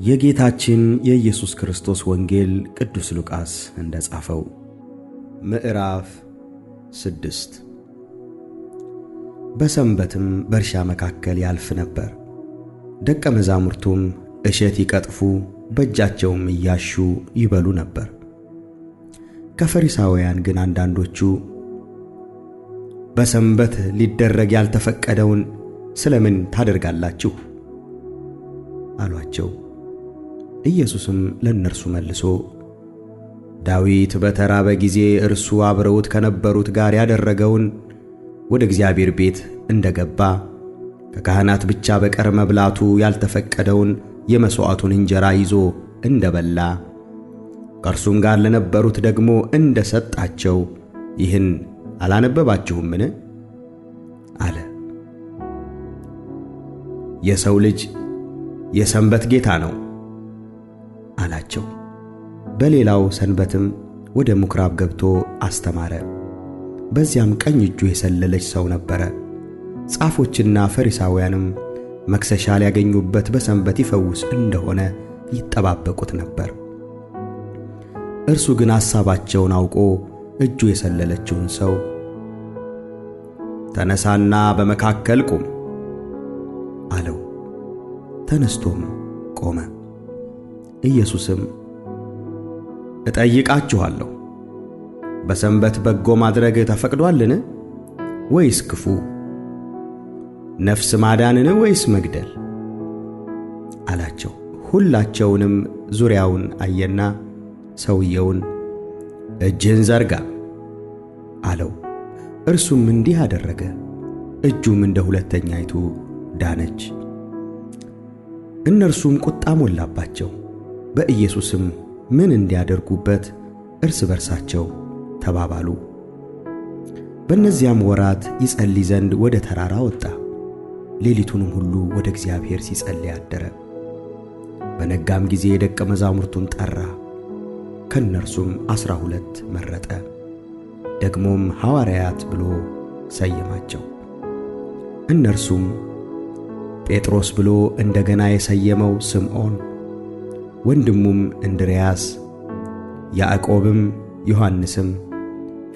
የጌታችን የኢየሱስ ክርስቶስ ወንጌል ቅዱስ ሉቃስ እንደጻፈው ምዕራፍ 6። በሰንበትም በእርሻ መካከል ያልፍ ነበር። ደቀ መዛሙርቱም እሸት ይቀጥፉ በእጃቸውም እያሹ ይበሉ ነበር። ከፈሪሳውያን ግን አንዳንዶቹ በሰንበት ሊደረግ ያልተፈቀደውን ስለምን ታደርጋላችሁ አሏቸው። ኢየሱስም ለእነርሱ መልሶ ዳዊት በተራበ ጊዜ እርሱ አብረውት ከነበሩት ጋር ያደረገውን ወደ እግዚአብሔር ቤት እንደገባ ከካህናት ብቻ በቀር መብላቱ ያልተፈቀደውን የመሥዋዕቱን እንጀራ ይዞ እንደበላ ከእርሱም ጋር ለነበሩት ደግሞ እንደሰጣቸው ይህን አላነበባችሁምን? አለ። የሰው ልጅ የሰንበት ጌታ ነው አላቸው። በሌላው ሰንበትም ወደ ምኵራብ ገብቶ አስተማረ። በዚያም ቀኝ እጁ የሰለለች ሰው ነበረ። ጻፎችና ፈሪሳውያንም መክሰሻ ሊያገኙበት በሰንበት ይፈውስ እንደሆነ ይጠባበቁት ነበር። እርሱ ግን ሐሳባቸውን አውቆ እጁ የሰለለችውን ሰው ተነሳና በመካከል ቁም አለው። ተነስቶም ቆመ። ኢየሱስም እጠይቃችኋለሁ፣ በሰንበት በጎ ማድረግ ተፈቅዶአልን? ወይስ ክፉ? ነፍስ ማዳንን ወይስ መግደል? አላቸው። ሁላቸውንም ዙሪያውን አየና ሰውየውን እጅህን ዘርጋ አለው። እርሱም እንዲህ አደረገ። እጁም እንደ ሁለተኛይቱ ዳነች። እነርሱም ቁጣ ሞላባቸው። በኢየሱስም ምን እንዲያደርጉበት እርስ በርሳቸው ተባባሉ። በእነዚያም ወራት ይጸልይ ዘንድ ወደ ተራራ ወጣ። ሌሊቱንም ሁሉ ወደ እግዚአብሔር ሲጸልይ አደረ። በነጋም ጊዜ ደቀ መዛሙርቱን ጠራ፣ ከእነርሱም 12 መረጠ። ደግሞም ሐዋርያት ብሎ ሰየማቸው። እነርሱም ጴጥሮስ ብሎ እንደገና የሰየመው ስምዖን፣ ወንድሙም እንድርያስ፣ ያዕቆብም፣ ዮሐንስም፣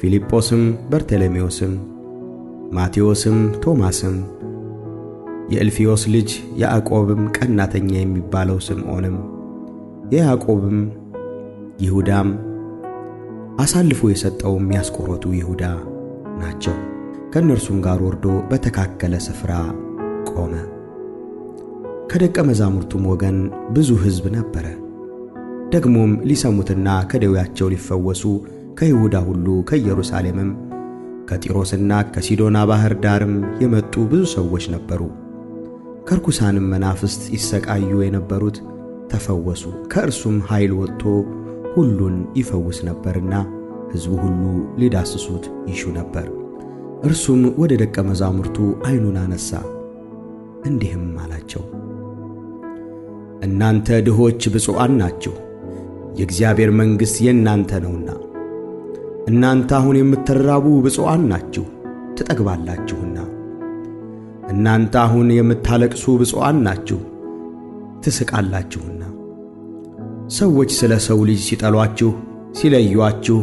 ፊልጶስም፣ በርተሎሜዎስም፣ ማቴዎስም፣ ቶማስም፣ የእልፍዮስ ልጅ ያዕቆብም፣ ቀናተኛ የሚባለው ስምዖንም፣ የያዕቆብም ይሁዳም፣ አሳልፎ የሰጠውም ያስቆሮቱ ይሁዳ ናቸው። ከእነርሱም ጋር ወርዶ በተካከለ ስፍራ ቆመ። ከደቀ መዛሙርቱም ወገን ብዙ ሕዝብ ነበረ። ደግሞም ሊሰሙትና ከደዌያቸው ሊፈወሱ ከይሁዳ ሁሉ ከኢየሩሳሌምም ከጢሮስና ከሲዶና ባሕር ዳርም የመጡ ብዙ ሰዎች ነበሩ። ከርኩሳንም መናፍስት ይሰቃዩ የነበሩት ተፈወሱ። ከእርሱም ኃይል ወጥቶ ሁሉን ይፈውስ ነበርና ሕዝቡ ሁሉ ሊዳስሱት ይሹ ነበር። እርሱም ወደ ደቀ መዛሙርቱ ዓይኑን አነሣ፣ እንዲህም አላቸው፣ እናንተ ድሆች ብፁዓን ናችሁ፣ የእግዚአብሔር መንግሥት የእናንተ ነውና። እናንተ አሁን የምትራቡ ብፁዓን ናችሁ፣ ትጠግባላችሁና። እናንተ አሁን የምታለቅሱ ብፁዓን ናችሁ፣ ትስቃላችሁና። ሰዎች ስለ ሰው ልጅ ሲጠሏችሁ፣ ሲለዩአችሁ፣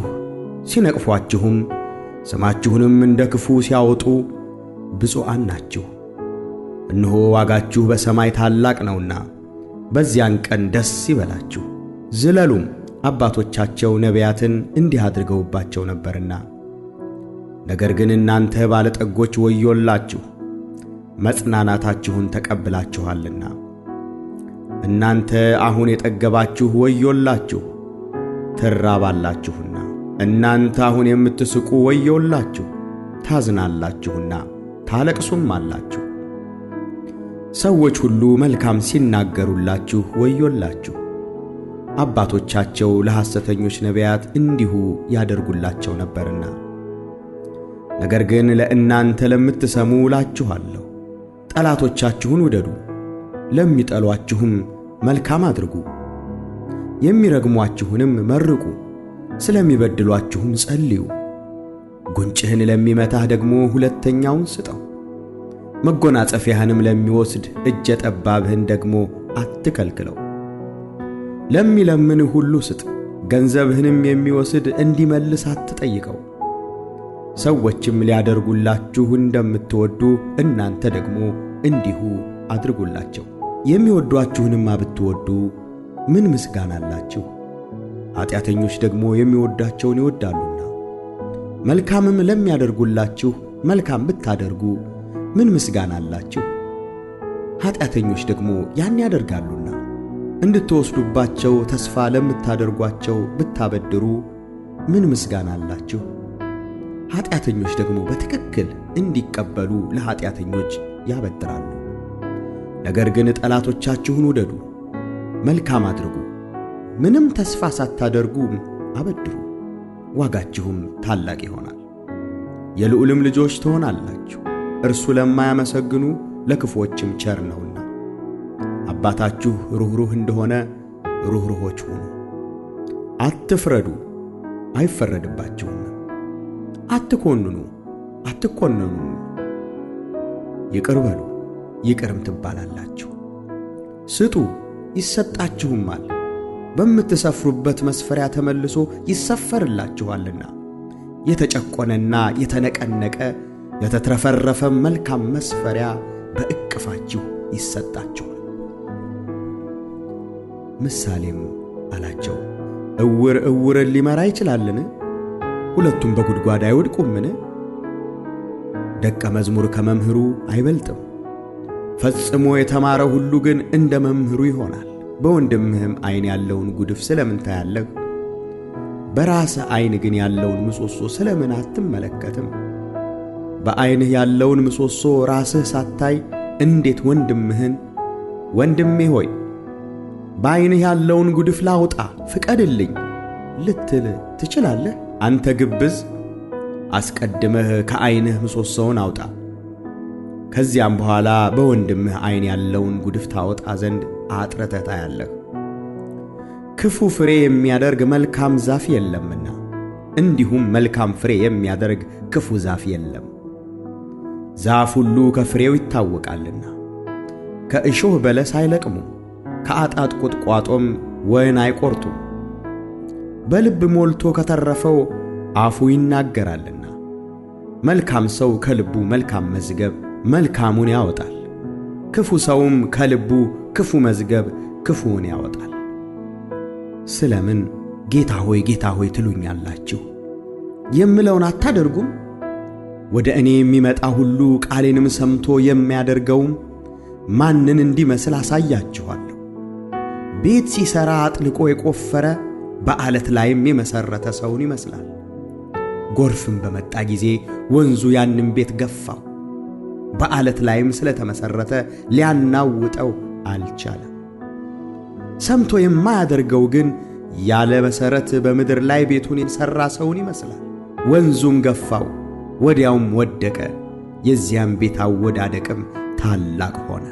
ሲነቅፏችሁም ስማችሁንም እንደ ክፉ ሲያወጡ ብፁዓን ናችሁ፣ እነሆ ዋጋችሁ በሰማይ ታላቅ ነውና። በዚያን ቀን ደስ ይበላችሁ፣ ዝለሉም፣ አባቶቻቸው ነቢያትን እንዲህ አድርገውባቸው ነበርና። ነገር ግን እናንተ ባለጠጎች ወዮላችሁ፣ መጽናናታችሁን ተቀብላችኋልና። እናንተ አሁን የጠገባችሁ ወዮላችሁ፣ ትራባላችሁና። እናንተ አሁን የምትስቁ ወዮላችሁ፣ ታዝናላችሁና ታለቅሱም አላችሁ። ሰዎች ሁሉ መልካም ሲናገሩላችሁ ወዮላችሁ፣ አባቶቻቸው ለሐሰተኞች ነቢያት እንዲሁ ያደርጉላቸው ነበርና። ነገር ግን ለእናንተ ለምትሰሙ እላችኋለሁ፣ ጠላቶቻችሁን ውደዱ፣ ለሚጠሏችሁም መልካም አድርጉ፣ የሚረግሟችሁንም መርቁ፣ ስለሚበድሏችሁም ጸልዩ። ጉንጭህን ለሚመታህ ደግሞ ሁለተኛውን ስጠው፣ መጎናጸፊያህንም ለሚወስድ እጀ ጠባብህን ደግሞ አትከልክለው። ለሚለምንህ ሁሉ ስጥ፣ ገንዘብህንም የሚወስድ እንዲመልስ አትጠይቀው። ሰዎችም ሊያደርጉላችሁ እንደምትወዱ እናንተ ደግሞ እንዲሁ አድርጉላቸው። የሚወዷችሁንማ ብትወዱ ምን ምስጋና አላችሁ? ኃጢአተኞች ደግሞ የሚወዷቸውን ይወዳሉና። መልካምም ለሚያደርጉላችሁ መልካም ብታደርጉ ምን ምስጋና አላችሁ? ኃጢአተኞች ደግሞ ያን ያደርጋሉና። እንድትወስዱባቸው ተስፋ ለምታደርጓቸው ብታበድሩ ምን ምስጋና አላችሁ? ኃጢአተኞች ደግሞ በትክክል እንዲቀበሉ ለኃጢአተኞች ያበድራሉ። ነገር ግን ጠላቶቻችሁን ውደዱ፣ መልካም አድርጉ፣ ምንም ተስፋ ሳታደርጉ አበድሩ፣ ዋጋችሁም ታላቅ ይሆናል፣ የልዑልም ልጆች ትሆናላችሁ። እርሱ ለማያመሰግኑ ለክፉዎችም ቸር ነውና። አባታችሁ ሩኅሩህ እንደሆነ ሩኅሩሆች ሁኑ። አትፍረዱ፣ አይፈረድባችሁም። አትኮንኑ፣ አትኮነኑም። ይቅር በሉ፣ ይቅርም ትባላላችሁ። ስጡ፣ ይሰጣችሁማል፣ በምትሰፍሩበት መስፈሪያ ተመልሶ ይሰፈርላችኋልና። የተጨቆነና የተነቀነቀ የተትረፈረፈ መልካም መስፈሪያ በእቅፋችሁ ይሰጣችኋል። ምሳሌም አላቸው፣ ዕውር ዕውርን ሊመራ ይችላልን? ሁለቱም በጉድጓድ አይወድቁምን? ደቀ መዝሙር ከመምህሩ አይበልጥም። ፈጽሞ የተማረ ሁሉ ግን እንደ መምህሩ ይሆናል። በወንድምህም ዓይን ያለውን ጉድፍ ስለምን ታያለህ? በራስህ ዓይን ግን ያለውን ምሰሶ ስለምን አትመለከትም? በዓይንህ ያለውን ምሰሶ ራስህ ሳታይ እንዴት ወንድምህን ወንድሜ ሆይ በዓይንህ ያለውን ጉድፍ ላውጣ ፍቀድልኝ ልትል ትችላለህ? አንተ ግብዝ፣ አስቀድመህ ከዓይንህ ምሰሶውን አውጣ፣ ከዚያም በኋላ በወንድምህ ዓይን ያለውን ጉድፍ ታወጣ ዘንድ አጥርተህ ታያለህ። ክፉ ፍሬ የሚያደርግ መልካም ዛፍ የለምና እንዲሁም መልካም ፍሬ የሚያደርግ ክፉ ዛፍ የለም። ዛፍ ሁሉ ከፍሬው ይታወቃልና። ከእሾህ በለስ አይለቅሙም፣ ከአጣጥ ቁጥቋጦም ወይን አይቆርጡም። በልብ ሞልቶ ከተረፈው አፉ ይናገራልና። መልካም ሰው ከልቡ መልካም መዝገብ መልካሙን ያወጣል፣ ክፉ ሰውም ከልቡ ክፉ መዝገብ ክፉውን ያወጣል። ስለምን ጌታ ሆይ ጌታ ሆይ ትሉኛላችሁ? የምለውን አታደርጉም? ወደ እኔ የሚመጣ ሁሉ ቃሌንም ሰምቶ የሚያደርገውም ማንን እንዲመስል አሳያችኋለሁ። ቤት ሲሰራ አጥልቆ የቆፈረ በዓለት ላይም የመሰረተ ሰውን ይመስላል። ጎርፍም በመጣ ጊዜ ወንዙ ያንን ቤት ገፋው፣ በዓለት ላይም ስለተመሰረተ ሊያናውጠው አልቻለም። ሰምቶ የማያደርገው ግን ያለ መሰረት በምድር ላይ ቤቱን የሰራ ሰውን ይመስላል። ወንዙም ገፋው፣ ወዲያውም ወደቀ፣ የዚያም ቤት አወዳደቅም ታላቅ ሆነ።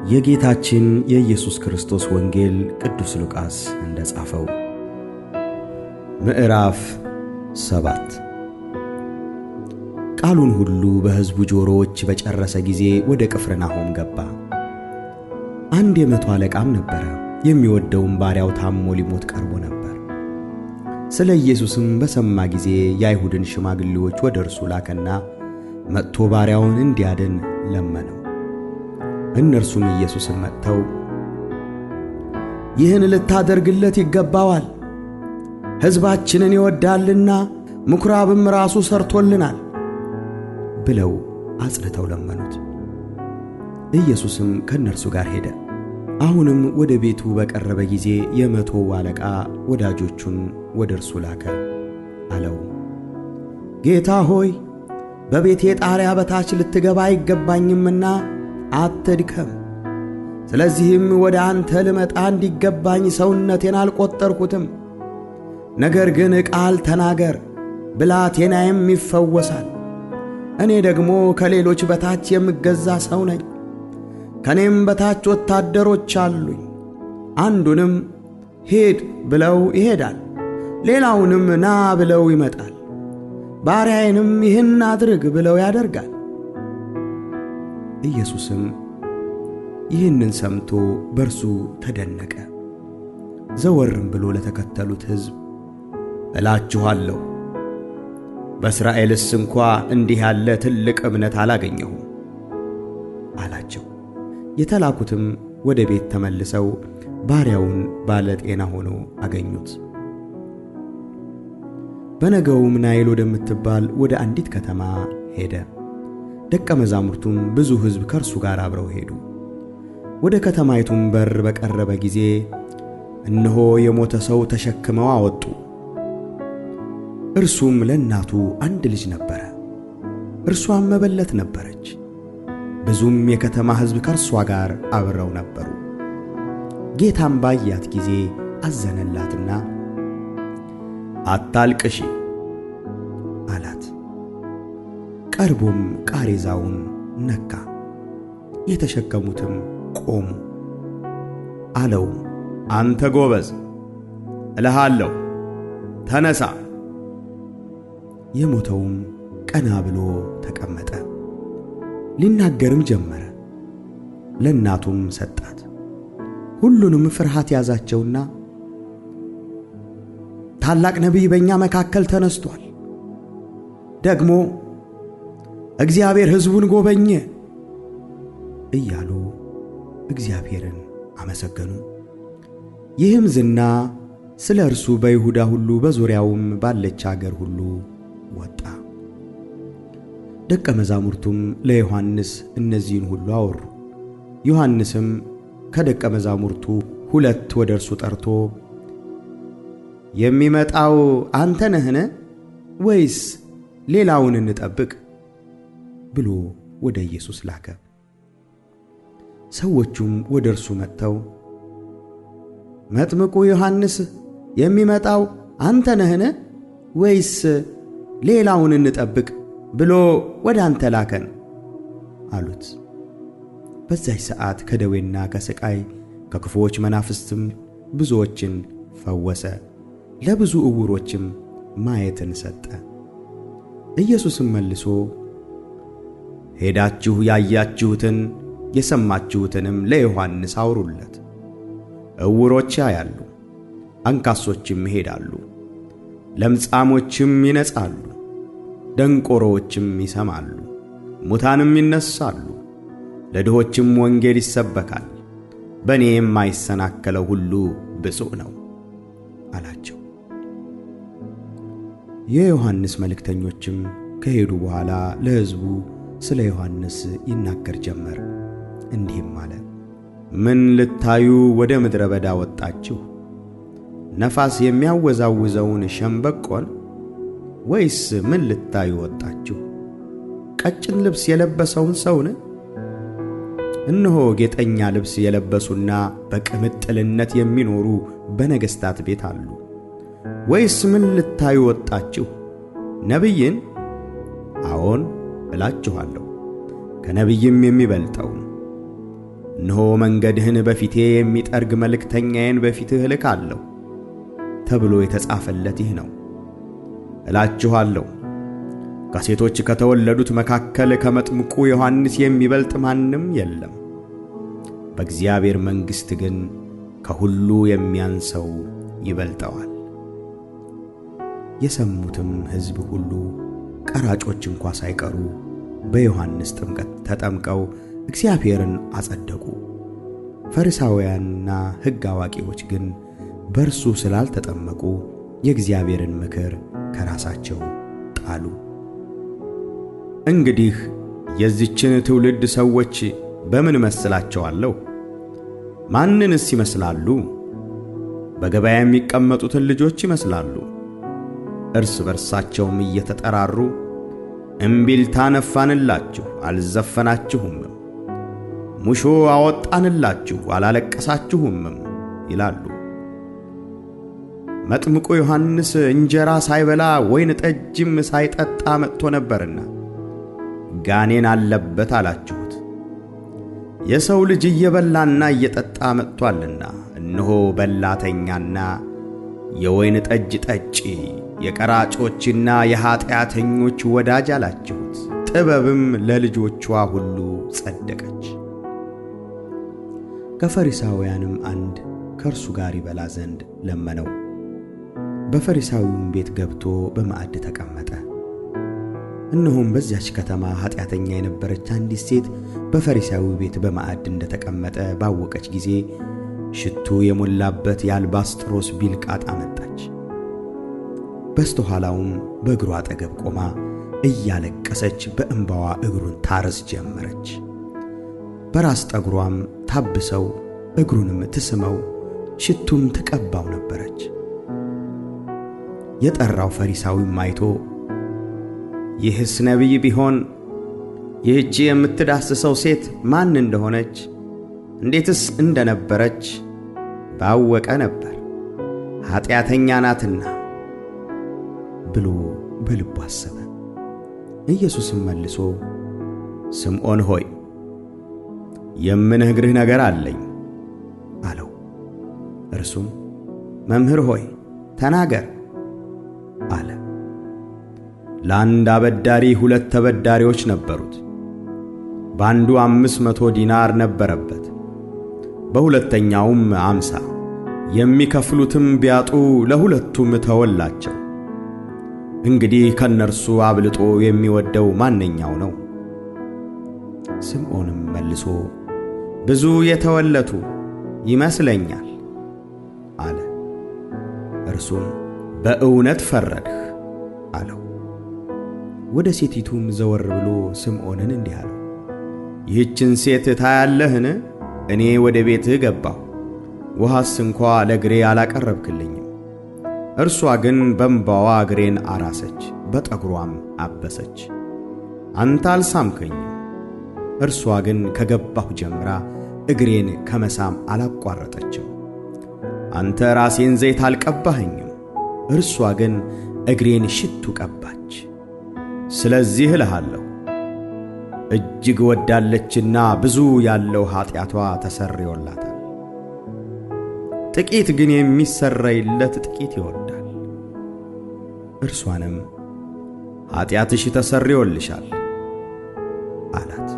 የጌታችን የኢየሱስ ክርስቶስ ወንጌል ቅዱስ ሉቃስ እንደጻፈው። ምዕራፍ 7 ቃሉን ሁሉ በሕዝቡ ጆሮዎች በጨረሰ ጊዜ ወደ ቅፍርናሆም ገባ። አንድ የመቶ አለቃም ነበረ፣ የሚወደውም ባሪያው ታሞ ሊሞት ቀርቦ ነበር። ስለ ኢየሱስም በሰማ ጊዜ የአይሁድን ሽማግሌዎች ወደ እርሱ ላከና መጥቶ ባሪያውን እንዲያድን ለመነው። እነርሱም ኢየሱስን መጥተው ይህን ልታደርግለት ይገባዋል፣ ሕዝባችንን ይወዳልና ምኵራብም ራሱ ሰርቶልናል ብለው አጽንተው ለመኑት። ኢየሱስም ከእነርሱ ጋር ሄደ። አሁንም ወደ ቤቱ በቀረበ ጊዜ የመቶው አለቃ ወዳጆቹን ወደ እርሱ ላከ። አለው፣ ጌታ ሆይ በቤቴ ጣሪያ በታች ልትገባ አይገባኝምና አትድከም። ስለዚህም ወደ አንተ ልመጣ እንዲገባኝ ሰውነቴን አልቆጠርኩትም። ነገር ግን ቃል ተናገር፣ ብላቴናዬም ይፈወሳል። እኔ ደግሞ ከሌሎች በታች የምገዛ ሰው ነኝ። ከኔም በታች ወታደሮች አሉኝ። አንዱንም ሂድ ብለው ይሄዳል፣ ሌላውንም ና ብለው ይመጣል፣ ባሪያዬንም ይህን አድርግ ብለው ያደርጋል። ኢየሱስም ይህንን ሰምቶ በርሱ ተደነቀ። ዘወርም ብሎ ለተከተሉት ሕዝብ እላችኋለሁ በእስራኤልስ እንኳ እንዲህ ያለ ትልቅ እምነት አላገኘሁም አላቸው። የተላኩትም ወደ ቤት ተመልሰው ባሪያውን ባለ ጤና ሆኖ አገኙት። በነገውም ናይል ወደምትባል ወደ አንዲት ከተማ ሄደ። ደቀ መዛሙርቱም ብዙ ሕዝብ ከእርሱ ጋር አብረው ሄዱ። ወደ ከተማይቱም በር በቀረበ ጊዜ እነሆ የሞተ ሰው ተሸክመው አወጡ። እርሱም ለእናቱ አንድ ልጅ ነበረ፣ እርሷም መበለት ነበረች። ብዙም የከተማ ሕዝብ ከእርሷ ጋር አብረው ነበሩ። ጌታም ባያት ጊዜ አዘነላትና አታልቅሺ አላት። ቀርቦም ቃሬዛውን ነካ፣ የተሸከሙትም ቆሙ። አለውም አንተ ጎበዝ እልሃለሁ ተነሣ። የሞተውም ቀና ብሎ ተቀመጠ፣ ሊናገርም ጀመረ። ለእናቱም ሰጣት። ሁሉንም ፍርሃት ያዛቸውና ታላቅ ነቢይ በእኛ መካከል ተነስቷል፣ ደግሞ እግዚአብሔር ሕዝቡን ጎበኘ እያሉ እግዚአብሔርን አመሰገኑ። ይህም ዝና ስለ እርሱ በይሁዳ ሁሉ በዙሪያውም ባለች አገር ሁሉ ወጣ። ደቀ መዛሙርቱም ለዮሐንስ እነዚህን ሁሉ አወሩ። ዮሐንስም ከደቀ መዛሙርቱ 2 ወደ እርሱ ጠርቶ የሚመጣው አንተ ነህን? ወይስ ሌላውን እንጠብቅ ብሎ ወደ ኢየሱስ ላከ። ሰዎቹም ወደ እርሱ መጥተው መጥምቁ ዮሐንስ የሚመጣው አንተ ነህን? ወይስ ሌላውን እንጠብቅ ብሎ ወደ አንተ ላከን አሉት። በዚያች ሰዓት ከደዌና ከሥቃይ ከክፉዎች መናፍስትም ብዙዎችን ፈወሰ፣ ለብዙ ዕውሮችም ማየትን ሰጠ። ኢየሱስም መልሶ ሄዳችሁ ያያችሁትን የሰማችሁትንም ለዮሐንስ አውሩለት። ዕውሮች ያያሉ፣ አንካሶችም ይሄዳሉ፣ ለምጻሞችም ይነጻሉ፣ ደንቆሮዎችም ይሰማሉ፣ ሙታንም ይነሳሉ፣ ለድሆችም ወንጌል ይሰበካል። በእኔ የማይሰናከለው ሁሉ ብፁዕ ነው አላቸው። የዮሐንስ መልእክተኞችም ከሄዱ በኋላ ለሕዝቡ ስለ ዮሐንስ ይናገር ጀመር፣ እንዲህም አለ። ምን ልታዩ ወደ ምድረ በዳ ወጣችሁ? ነፋስ የሚያወዛውዘውን ሸምበቆን? ወይስ ምን ልታዩ ወጣችሁ? ቀጭን ልብስ የለበሰውን ሰውን? እነሆ ጌጠኛ ልብስ የለበሱና በቅምጥልነት የሚኖሩ በነገሥታት ቤት አሉ። ወይስ ምን ልታዩ ወጣችሁ? ነቢይን? አዎን እላችኋለሁ፣ ከነቢይም የሚበልጠውን። እነሆ መንገድህን በፊቴ የሚጠርግ መልእክተኛዬን በፊትህ እልካለሁ ተብሎ የተጻፈለት ይህ ነው። እላችኋለሁ ከሴቶች ከተወለዱት መካከል ከመጥምቁ ዮሐንስ የሚበልጥ ማንም የለም። በእግዚአብሔር መንግሥት ግን ከሁሉ የሚያንሰው ይበልጠዋል። የሰሙትም ሕዝብ ሁሉ ቀራጮች እንኳ ሳይቀሩ በዮሐንስ ጥምቀት ተጠምቀው እግዚአብሔርን አጸደቁ። ፈሪሳውያንና ሕግ አዋቂዎች ግን በእርሱ ስላልተጠመቁ የእግዚአብሔርን ምክር ከራሳቸው ጣሉ። እንግዲህ የዚችን ትውልድ ሰዎች በምን መስላቸዋለሁ? ማንንስ ይመስላሉ? በገበያ የሚቀመጡትን ልጆች ይመስላሉ። እርስ በርሳቸውም እየተጠራሩ እምቢልታ ነፋንላችሁ፣ አልዘፈናችሁም፣ ሙሾ አወጣንላችሁ፣ አላለቀሳችሁም ይላሉ። መጥምቁ ዮሐንስ እንጀራ ሳይበላ ወይን ጠጅም ሳይጠጣ መጥቶ ነበርና ጋኔን አለበት አላችሁት። የሰው ልጅ እየበላና እየጠጣ መጥቶአልና እነሆ በላተኛና የወይን ጠጅ ጠጪ፣ የቀራጮችና የኀጢአተኞች ወዳጅ አላችሁት። ጥበብም ለልጆቿ ሁሉ ጸደቀች። ከፈሪሳውያንም አንድ ከእርሱ ጋር ይበላ ዘንድ ለመነው። በፈሪሳዊውም ቤት ገብቶ በማዕድ ተቀመጠ። እነሆም በዚያች ከተማ ኃጢአተኛ የነበረች አንዲት ሴት በፈሪሳዊው ቤት በማዕድ እንደተቀመጠ ባወቀች ጊዜ ሽቱ የሞላበት የአልባስጥሮስ ቢልቃጥ አመጣች። በስተኋላውም በእግሩ አጠገብ ቆማ እያለቀሰች በእንባዋ እግሩን ታርስ ጀመረች። በራስ ጠጉሯም ታብሰው እግሩንም ትስመው ሽቱም ትቀባው ነበረች። የጠራው ፈሪሳዊም አይቶ ይህስ ነቢይ ቢሆን ይህች የምትዳስሰው ሴት ማን እንደሆነች እንዴትስ እንደነበረች ባወቀ ነበር፣ ኃጢአተኛ ናትና ብሎ በልቡ አሰበ። ኢየሱስም መልሶ ስምዖን ሆይ የምነግርህ ነገር አለኝ አለው። እርሱም መምህር ሆይ ተናገር አለ። ለአንድ አበዳሪ 2 ተበዳሪዎች ነበሩት። በአንዱ 500 ዲናር ነበረበት፣ በሁለተኛውም 50። የሚከፍሉትም ቢያጡ ለሁለቱም ተወላቸው። እንግዲህ ከነርሱ አብልጦ የሚወደው ማንኛው ነው? ስምዖንም መልሶ ብዙ የተወለቱ ይመስለኛል አለ። እርሱም በእውነት ፈረድህ አለው። ወደ ሴቲቱም ዘወር ብሎ ስምዖንን እንዲህ አለው፣ ይህችን ሴት ታያለህን? እኔ ወደ ቤትህ ገባሁ፣ ውሃስ እንኳ ለእግሬ አላቀረብክልኝም። እርሷ ግን በእንባዋ እግሬን አራሰች፣ በጠጉሯም አበሰች። አንተ አልሳምከኝም። እርሷ ግን ከገባሁ ጀምራ እግሬን ከመሳም አላቋረጠችም። አንተ ራሴን ዘይት አልቀባኸኝም፣ እርሷ ግን እግሬን ሽቱ ቀባች። ስለዚህ እልሃለሁ እጅግ ወዳለችና ብዙ ያለው ኃጢአቷ ተሰርዮላታል። ጥቂት ግን የሚሰረይለት ጥቂት ይወዳል። እርሷንም ኃጢአትሽ ተሰርዮልሻል አላት።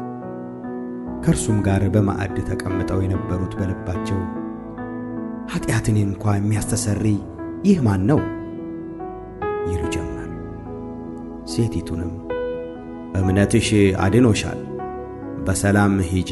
ከእርሱም ጋር በማዕድ ተቀምጠው የነበሩት በልባቸው ኃጢአትን እንኳ የሚያስተሰርይ ይህ ማን ነው ይሉ ጀመር። ሴቲቱንም እምነትሽ አድኖሻል፣ በሰላም ሂጂ